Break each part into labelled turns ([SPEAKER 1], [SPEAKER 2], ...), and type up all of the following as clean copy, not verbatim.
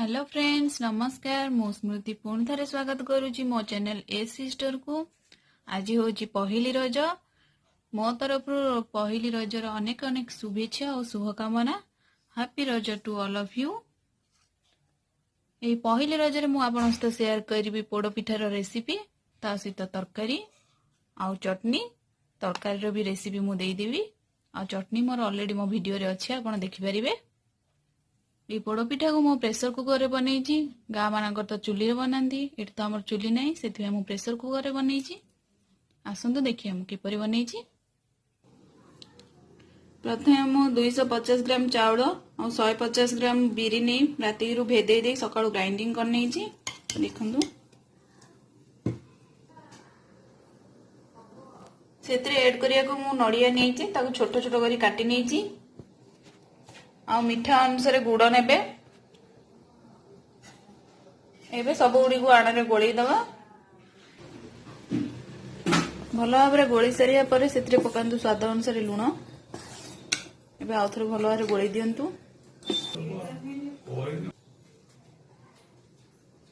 [SPEAKER 1] Hello friends नमस्कार मु स्मृति पुणी थे स्वागत करुच्ची मो चैनल ए सिस्टर को। आज हूँ पहली रज मो तरफ पहली रजर अनेक अनेक शुभेच्छा और शुभकामना। हैप्पी रज टू ऑल ऑफ यू। ये पहली रजरे मु आपन सहित शेयर करी पोड़ पिठार रेसिपी ता सहित तरकारी आउ चटनी। तरकारी भी रेसिपी मु देदेवी आ चटनी मोर ऑलरेडी मो वीडियो रे अच्छे आपन देखि परिबे। ये पोड़ पिठा को मो प्रेसर कुकर रे बनैछि। गाँ मानकर तो चुली रे बनाती, एठी तो हमर चुली नहीं, सेथिबे मु प्रेसर कुकर रे बनैछि। आसंतु देखिए मु किपरि बनैछि। प्रथमे मु 250 ग्राम चाउल और 150 ग्राम बिरी नै राती रु भेदे दे सकाळु ग्राइंडिंग कर नैछि। देखंतु सेतरे ऐड करिया को मु नडिया नैछि, ताको छोट छोट करी काटि नैछि। आ मीठा अनुसार गुड़ नेबे। एबे सब गुड़ी को आण गोली दबा। भल भाव गोली सारिया पर सेतिरे पकांतु स्वाद अनुसार लुण। एबे आउ थोड़े भल भाव गोली दियंतु।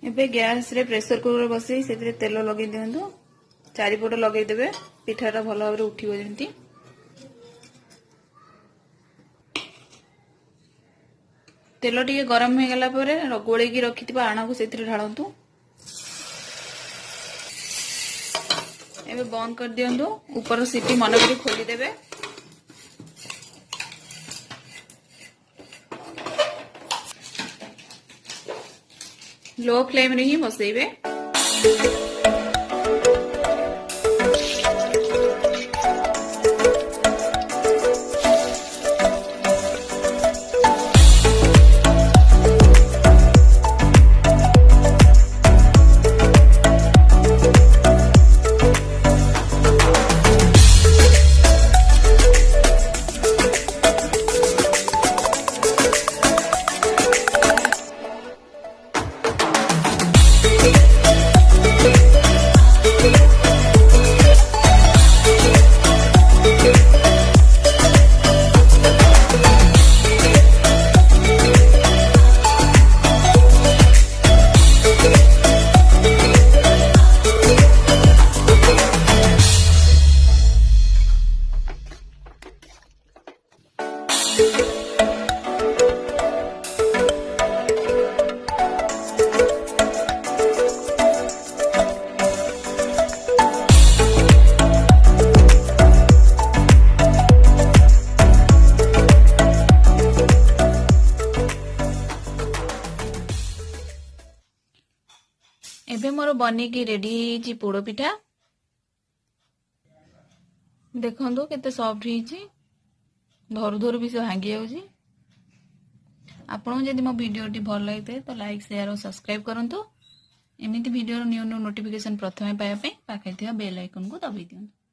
[SPEAKER 1] एबे गैस रे प्रेशर कुकर बसई सेतिरे तेल लगे दियंतु। चारिपट लगे देबे पिठाटा भल भाव उठिबो जेंती। तेल टिके गरम हो गला पर गोले की रखि आण को से ढालतु। एबे बंद कर दियंतु। ऊपर सीटी मन करी खोली देबे। लो फ्लेम रे ही बसैबे। एबे मोर बने की रेडी पोड़ पिठा। देखंतु केते सॉफ्ट हिची। धरु धरु भी से भांगी जाउची। आपन जदि मो वीडियो टी भल लागिते तो लाइक शेयर और सब्सक्राइब करंतु। एमिति वीडियो न्यू न्यू नोटिफिकेशन प्रथमे पाया पे पाखे थिया बेल आइकन को दबाई दियंतु।